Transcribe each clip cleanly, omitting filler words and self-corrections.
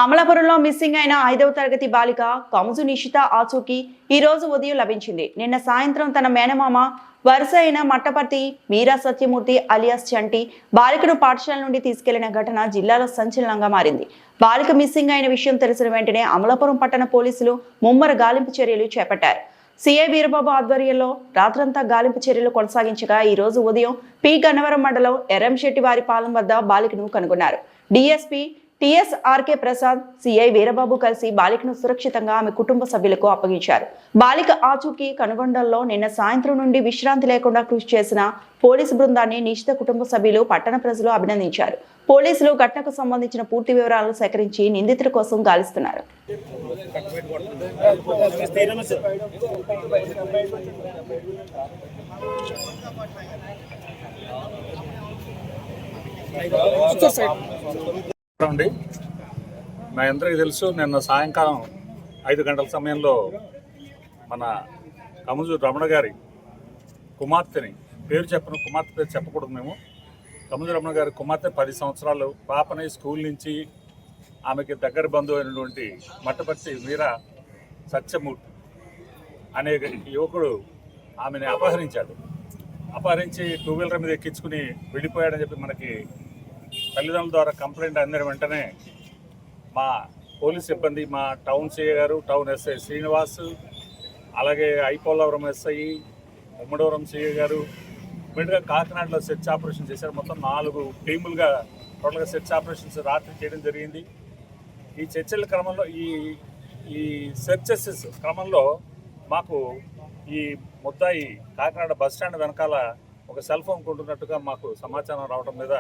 అమలాపురంలో మిస్సింగ్ అయిన 5వ తరగతి బాలిక కముజు నిషిత ఆచూకీ ఈ రోజు ఉదయం లభించింది. నిన్న సాయంత్రం తన మేనమామ వరుస అయిన మట్టపర్తి మీరా సత్యమూర్తి అలియాస్ చంటి బాలికను పాఠశాల నుండి తీసుకెళ్లిన ఘటన జిల్లాలో సంచలనంగా మారింది. బాలిక మిస్సింగ్ అయిన విషయం తెలిసిన వెంటనే అమలాపురం పట్టణ పోలీసులు ముమ్మర గాలింపు చర్యలు చేపట్టారు. సిఐ వీరబాబు ఆధ్వర్యంలో రాత్రంతా గాలింపు చర్యలు కొనసాగించగా ఈ రోజు ఉదయం పి గన్నవరం మండలం ఎర్రంశెట్టివారిపాలెం వద్ద బాలికను కనుగొన్నారు. డిఎస్పీ టిఎస్ఆర్కే ప్రసాద్, సిఐ వీరబాబు కలిసి బాలికను సురక్షితంగా ఆమె కుటుంబ సభ్యులకు అప్పగించారు. బాలిక ఆచూకీ కనుగొనడంలో నిన్న సాయంత్రం నుండి విశ్రాంతి లేకుండా కృషి చేసిన పోలీసు బృందాన్ని నిషిత కుటుంబ సభ్యులు, పట్టణ ప్రజలు అభినందించారు. పోలీసులు ఘటనకు సంబంధించిన పూర్తి వివరాలను సేకరించి నిందితుల కోసం గాలిస్తున్నారు. మా అందరికీ తెలుసు, నిన్న సాయంకాలం 5 గంటల సమయంలో మన కముజు రమణ గారి కుమార్తెని, పేరు చెప్పకూడదు మేము, కముజు రమణ గారి కుమార్తె 10 సంవత్సరాలు పాపని స్కూల్ నుంచి ఆమెకి దగ్గర బంధువు అయినటువంటి మట్టపర్తి మీరా సత్యమూర్తి అనే యువకుడు ఆమెని అపహరించి 2 వీలర్ మీద ఎక్కించుకుని వెళ్ళిపోయాడని చెప్పి మనకి తల్లిదండ్రుల ద్వారా కంప్లైంట్ అందిన వెంటనే మా పోలీస్ సిబ్బంది, మా టౌన్ సిఐ గారు, టౌన్ ఎస్ఐ శ్రీనివాస్, అలాగే ఐపోలవరం ఎస్ఐ, ఉమ్మడవరం సిఐ గారు ఇమ్మీడియట్గా కాకినాడలో సెర్చ్ ఆపరేషన్ చేశారు. మొత్తం 4 టీములుగా టోటల్గా సెర్చ్ ఆపరేషన్స్ రాత్రి చేయడం జరిగింది. ఈ చర్చల క్రమంలో ఈ సెర్చెస్ క్రమంలో మాకు ఈ ముద్దాయి కాకినాడ బస్టాండ్ వెనకాల ఒక సెల్ ఫోన్ కొంటున్నట్టుగా మాకు సమాచారం రావడం మీద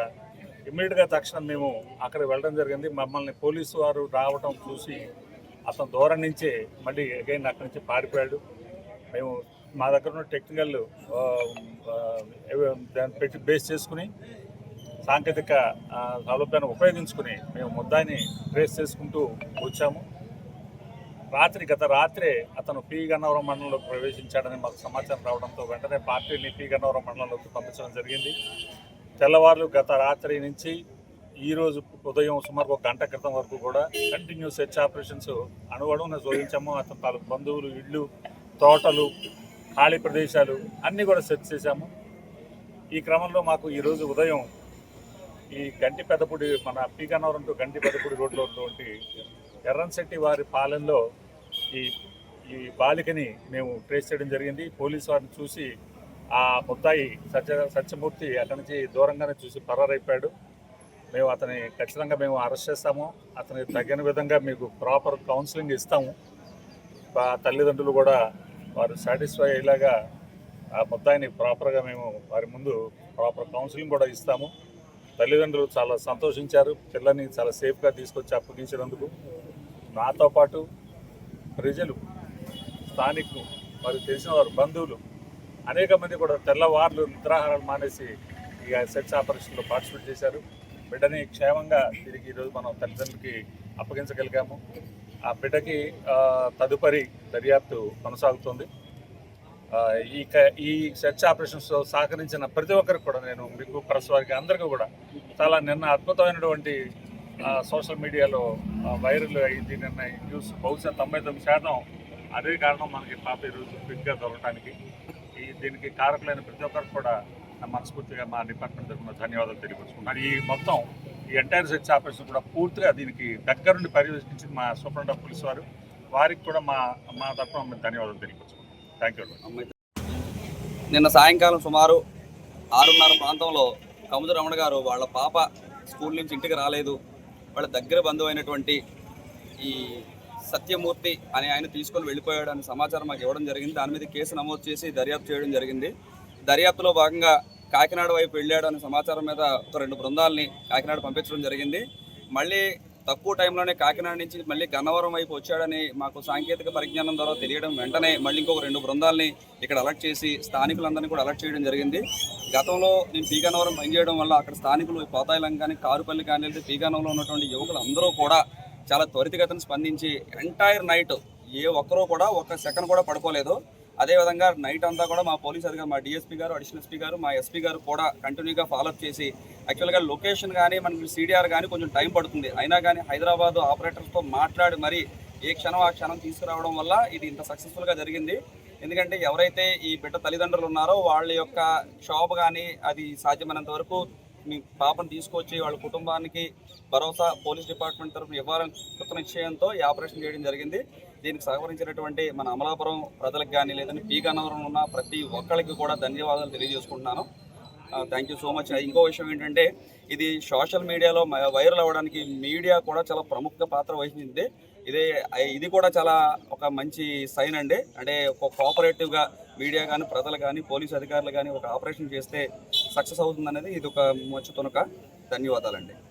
ఇమ్మీడియట్గా తక్షణం మేము అక్కడికి వెళ్ళడం జరిగింది. మమ్మల్ని పోలీసు వారు రావడం చూసి అతను దూరం నుంచే మళ్ళీ అగైన్ అక్కడి నుంచి పారిపోయాడు. మేము మా దగ్గర ఉన్న టెక్నికల్ దాన్ని పెట్టి బేస్ చేసుకుని సాంకేతిక సౌలభ్యాన్ని ఉపయోగించుకుని మేము ముద్దాయిని ట్రేస్ చేసుకుంటూ వచ్చాము. గత రాత్రే అతను పి గన్నవరం మండలంలోకి ప్రవేశించాడని మాకు సమాచారం రావడంతో వెంటనే పార్టీని పి గన్నవరం మండలంలోకి పంపించడం జరిగింది. తెల్లవారులు గత రాత్రి నుంచి ఈరోజు ఉదయం సుమారు 1 గంట క్రితం వరకు కూడా కంటిన్యూ సెర్చ్ ఆపరేషన్స్ అణువణువున శోధించాము. అతను తాలూకు బంధువులు, ఇళ్ళు, తోటలు, ఖాళీ ప్రదేశాలు అన్నీ కూడా సెర్చ్ చేశాము. ఈ క్రమంలో మాకు ఈరోజు ఉదయం ఈ గంటి పెద్దపూడి, మన పి గన్నవరం టు గంటి పెద్దపూడి రోడ్లో ఉన్నటువంటి ఎర్రంశెట్టివారిపాలెంలో ఈ బాలికని మేము ట్రేస్ చేయడం జరిగింది. పోలీసు వారిని చూసి ఆ ముద్దాయి సత్యమూర్తి అక్కడి నుంచి దూరంగానే చూసి పరారైపోయాడు. మేము అతని ఖచ్చితంగా మేము అరెస్ట్ చేస్తాము. అతనికి తగిన విధంగా మీకు ప్రాపర్ కౌన్సిలింగ్ ఇస్తాము. తల్లిదండ్రులు కూడా వారు సాటిస్ఫై అయ్యేలాగా ఆ ముద్దాయిని ప్రాపర్గా మేము వారి ముందు ప్రాపర్ కౌన్సిలింగ్ కూడా ఇస్తాము. తల్లిదండ్రులు చాలా సంతోషించారు పిల్లని చాలా సేఫ్గా తీసుకొచ్చి అప్పగించినందుకు. నాతో పాటు ప్రజలు, స్థానికులు, వారు తెలిసిన వారు, బంధువులు అనేక మంది కూడా తెల్లవార్లు నిద్రాహారాలు మానేసి ఈ సెర్చ్ ఆపరేషన్లో పార్టిసిపేట్ చేశారు. బిడ్డని క్షేమంగా తిరిగి ఈరోజు మనం తల్లిదండ్రులకి అప్పగించగలిగాము. ఆ బిడ్డకి తదుపరి దర్యాప్తు కొనసాగుతుంది. ఈ సెర్చ్ ఆపరేషన్స్లో సహకరించిన ప్రతి ఒక్కరికి కూడా నేను మీకు ప్రెస్ వారికి అందరికీ కూడా చాలా నిన్న అద్భుతమైనటువంటి సోషల్ మీడియాలో వైరల్ అయింది. నిన్న న్యూస్ బహుశా 99% అదే కారణం మనకి పాప ఈరోజు క్విక్గా దొరకడానికి. దీనికి కారకులైన ప్రతి ఒక్కరికి కూడా మనస్ఫూర్తిగా మా డిపార్ట్మెంట్ తరఫున ధన్యవాదాలు తెలియపరుచుకుంటున్నాను. ఈ ఎంటైర్ సెర్చ్ ఆపరేషన్ కూడా పూర్తిగా దీనికి దగ్గరుండి పర్యవేక్షించింది మా సూపరింటెండెంట్ ఆఫ్ పోలీస్ వారు. వారికి కూడా మా తరఫున ధన్యవాదాలు తెలియపరుచుకుంటున్నాను. Thank you. నిన్న సాయంకాలం సుమారు 6:30 ప్రాంతంలో కముజు రమణ గారు వాళ్ళ పాప స్కూల్ నుంచి ఇంటికి రాలేదు, వాళ్ళ దగ్గర బంధువు అయినటువంటి ఈ సత్యమూర్తి అనే ఆయన తీసుకొని వెళ్ళిపోయాడు అని సమాచారం మాకు ఇవ్వడం జరిగింది. దాని మీద కేసు నమోదు చేసి దర్యాప్తు చేయడం జరిగింది. దర్యాప్తులో భాగంగా కాకినాడ వైపు వెళ్ళాడు అనే సమాచారం మీద ఒక 2 బృందాలని కాకినాడ పంపించడం జరిగింది. మళ్ళీ తక్కువ టైంలోనే కాకినాడ నుంచి మళ్ళీ గన్నవరం వైపు వచ్చాడని మాకు సాంకేతిక పరిజ్ఞానం ద్వారా తెలియడం వెంటనే మళ్ళీ ఇంకొక 2 బృందాలని ఇక్కడ అలర్ట్ చేసి స్థానికులందరినీ కూడా అలర్ట్ చేయడం జరిగింది. గతంలో నేను పి గన్నవరం పనిచేయడం వల్ల అక్కడ స్థానికులు పోతాయిలం కానీ, కారుపల్లి కానీ, లేదా పి గన్నవరంలో ఉన్నటువంటి యువకులు అందరూ కూడా చాలా త్వరితగతిని స్పందించి ఎంటైర్ నైట్ ఏ ఒక్కరూ కూడా 1 సెకండ్ కూడా పడుకోలేదు. అదేవిధంగా నైట్ అంతా కూడా మా పోలీస్ అధికారులు, మా డిఎస్పీ గారు, అడిషనల్ ఎస్పీ గారు, మా ఎస్పీ గారు కూడా కంటిన్యూగా ఫాలోఅప్ చేసి యాక్చువల్గా లొకేషన్ కానీ మనకి సిడిఆర్ కానీ కొంచెం టైం పడుతుంది. అయినా కానీ హైదరాబాద్ ఆపరేటర్స్తో మాట్లాడి మరి ఏ క్షణం ఆ క్షణం తీసుకురావడం వల్ల ఇది ఇంత సక్సెస్ఫుల్గా జరిగింది. ఎందుకంటే ఎవరైతే ఈ బిడ్డ తల్లిదండ్రులు ఉన్నారో వాళ్ళ యొక్క షాప్ కానీ అది సాధ్యమైనంత వరకు మీ పాపను తీసుకొచ్చి వాళ్ళ కుటుంబానికి భరోసా పోలీస్ డిపార్ట్మెంట్ తరఫున ఇవ్వాలని కృత నిశ్చయంతో ఈ ఆపరేషన్ చేయడం జరిగింది. దీనికి సహకరించినటువంటి మన అమలాపురం ప్రజలకు కానీ లేదంటే పీ గన్నవరం ఉన్న ప్రతి ఒక్కరికి కూడా ధన్యవాదాలు తెలియజేసుకుంటున్నాను. Thank you so much. ఇంకో విషయం ఏంటంటే ఇది సోషల్ మీడియాలో వైరల్ అవ్వడానికి మీడియా కూడా చాలా ప్రముఖ పాత్ర వహించింది. ఇది కూడా చాలా ఒక మంచి సైన్ అండి. అంటే ఒక కోఆపరేటివ్గా మీడియా కానీ ప్రజలు కానీ పోలీసు అధికారులు కానీ ఒక ఆపరేషన్ చేస్తే సక్సెస్ అవుతుందనేది ఇది ఒక మంచి తునక. ధన్యవాదాలండి.